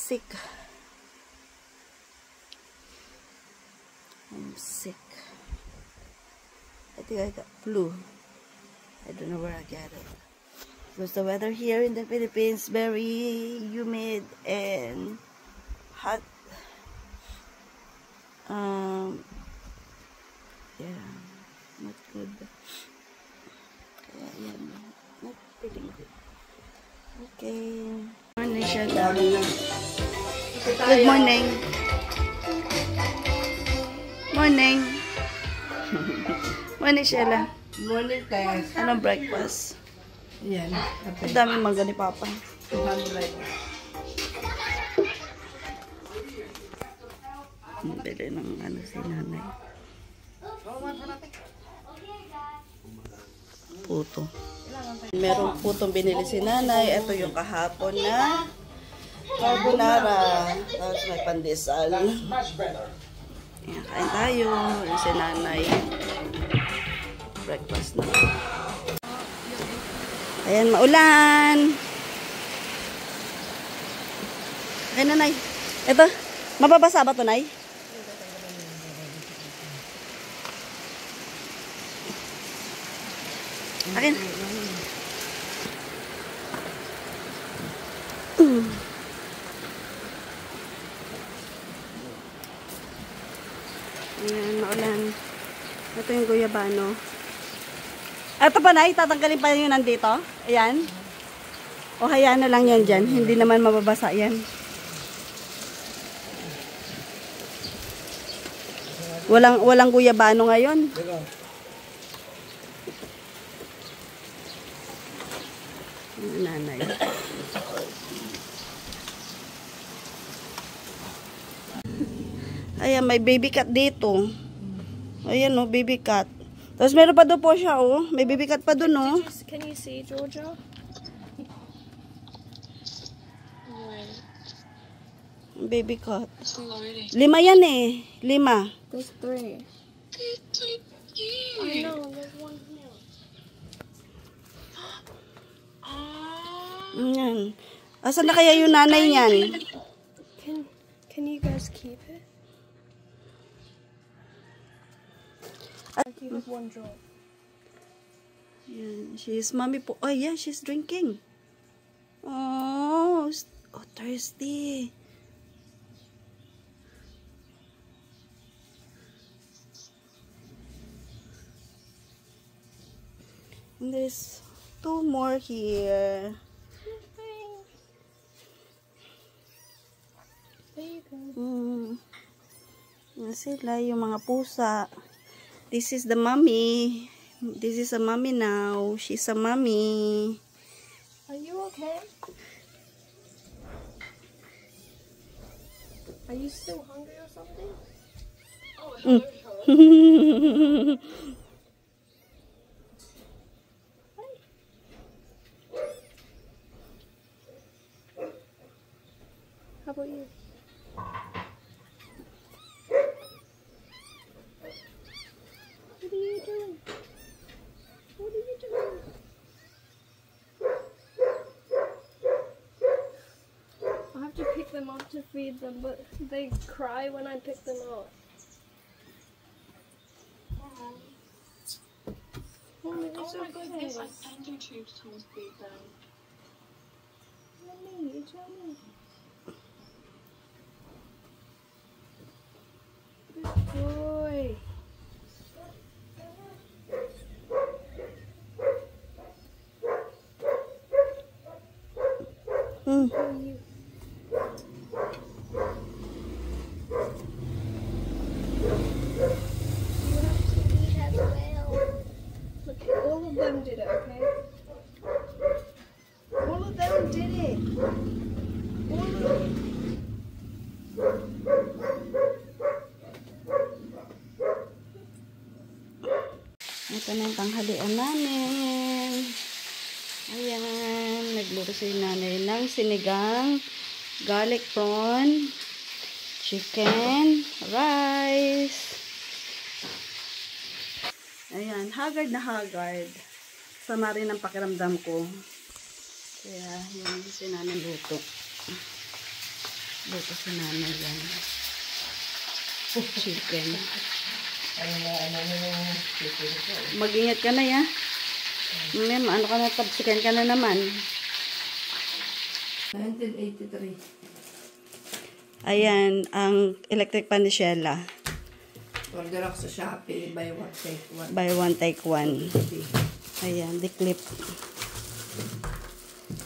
sick. I'm sick. I think I got flu. I don't know where I got it. Because the weather here in the Philippines very humid and hot. Yeah, not good. Yeah, not feeling good. Okay. Morning, Sheila. Good morning. Morning. Morning, Sheila. Morning, Tess. Anong breakfast? Yan. Ang daming mangga ni Papa. 200. Bili ng ano si nanay. Puto. Merong putong binili si nanay. Ito yung kahapon na carbonara. Tapos may pandesal. Ayan, kain tayo. Yung si nanay. Breakfast na. Ayan, maulan. Ayan, nanay. Ito, mababasa ba ito, nay? Akin. Ayan, maulan. Ito yung guyabano. Ito pa na, tatanggalin pa yun nandito. Ayan. O hayaan na lang yan dyan. Hindi naman mababasa yan. Walang guyabano ngayon. Nanay. Ayan, may baby cat dito. Ayan o, baby cat. Tapos meron pa doon po siya o. May baby cat pa doon o. Can you see, Georgia? Baby cat. 5 yan eh. 5. There's 3. I know, there's 1 here. Ayan. Asan na kaya yung nanay niyan? Can you guys keep it? You have 1 drop. Ayan. She's mommy po. Oh yeah, she's drinking. Oh, thirsty. And there's 2 more here. There you go. Yan sila, yung mga pusa. This is the mommy. This is a mommy now. She's a mommy. Are you okay? Are you still hungry or something? How about you? What are you doing? What are you doing? I have to pick them up to feed them, but they cry when I pick them up. Mommy, it's okay. Goodness, I send you tubes to feed them. Mommy, you tell me. Good boy. Mm. How are you? You have to eat as well. Look, all of them did it, okay? All of them did it. All of them. Ito na yung tanghalian namin. Ayan, nagluto si nanay ng sinigang, garlic prawn, chicken, rice. Ayan, haggard na haggard. Sama rin ang pakiramdam ko. Kaya, yun si nanay luto. Luto si nanay yan. Chicken. Mag-ingat ka na ya. Ma'am, ano ka na, tapsikan ka na naman. 1983. Ayan, ang electric pan ni Sheila. Order ako sa Shopee. Buy one, take one. Buy one, take one. Ayan, the clip.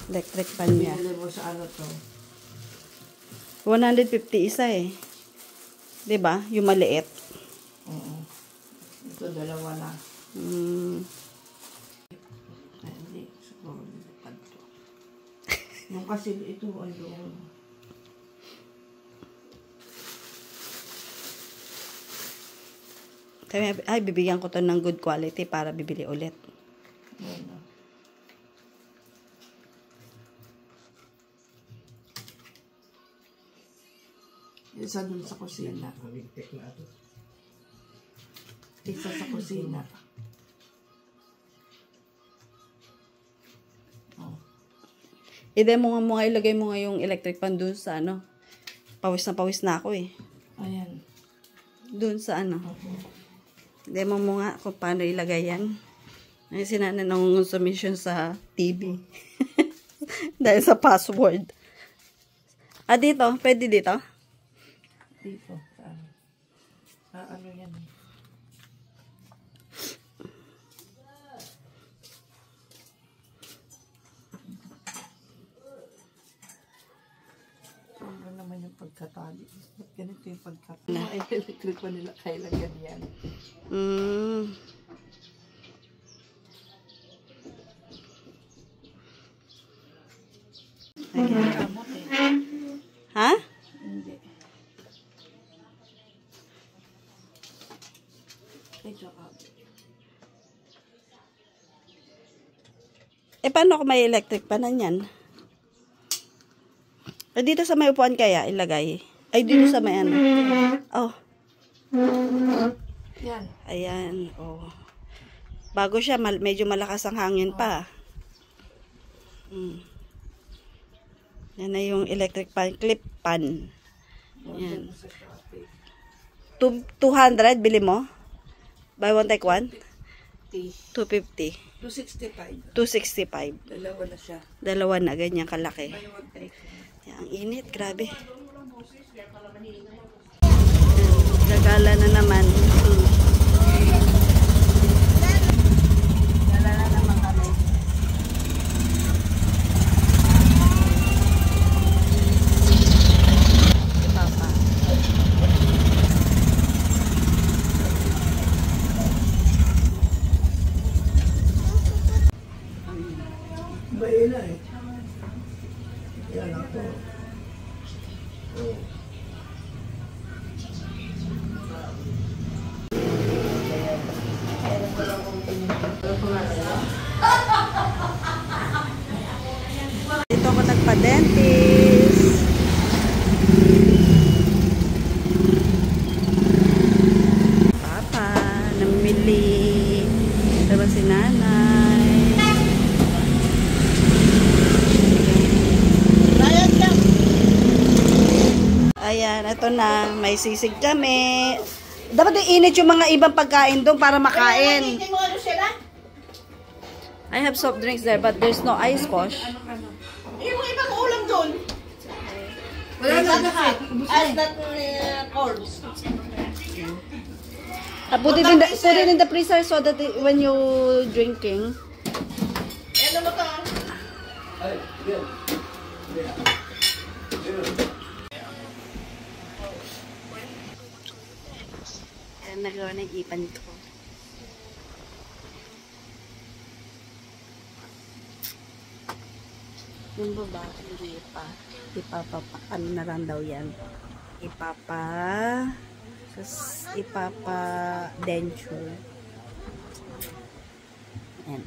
Electric pan niya. Binili mo sa ano to? 150 isa eh. 'Di ba? Yung maliit. Oo. Ito, dalawa na. Ay, hindi. Siguro, nilipad to. Yung kasi ito, ayun. Sabi, ay, bibigyan ko to ng good quality para bibili ulit. Ayun. Isa dun sa kusina. Isa sa kusina. Oh. I-demo mo nga, ilagay mo nga yung electric pan dun sa ano. Pawis na ako eh. Ayan. Dun sa ano. Demo mo nga kung paano ilagay yan. Ay, sinana ng submission sa TV. Dahil sa password. Ah, dito? Pwede dito? Dito. Saan? Ano yan? Ano naman yung pagkatali? Ba't ganito yung pagkatali? Ay, electric pa nila kailangan yan. Ayan. Kamot eh. Ha? Hindi. Ito ka. Eh, paano kung may electric pan na yan? Eh, dito sa may upuan kaya ilagay? Ay, dito sa may ano? Oh. Yan. Ayan. Oh. Bago siya, medyo malakas ang hangin pa. Yan na yung electric pan, clip pan. Yan. 200, bili mo? Buy one, take one? 250. 265. 265. Dalawa na siya. Dalawa na, ganyan kalaki. Buy one, take one. Yan, ang init, grabe. Gagala na naman. Gagala na naman kami. Papa. Bayan na eh. Yan ako. Dito ako nagpa-dentist. Papa, namili. Diba si nanay? Ayan, ito na. May sisig kami. Dapat iinit yung mga ibang pagkain doon para makain. I have soft drinks there, but there's no ice, Kosh. Yung ibang ulam doon. Wala na lahat. As that cords. Put it in the freezer so that when you drinking. Ano mo to? Ayan, nagawa ng ipan ko. Yung baba, hindi pa. Ano na lang daw yan. Ipapa denture. Ayan.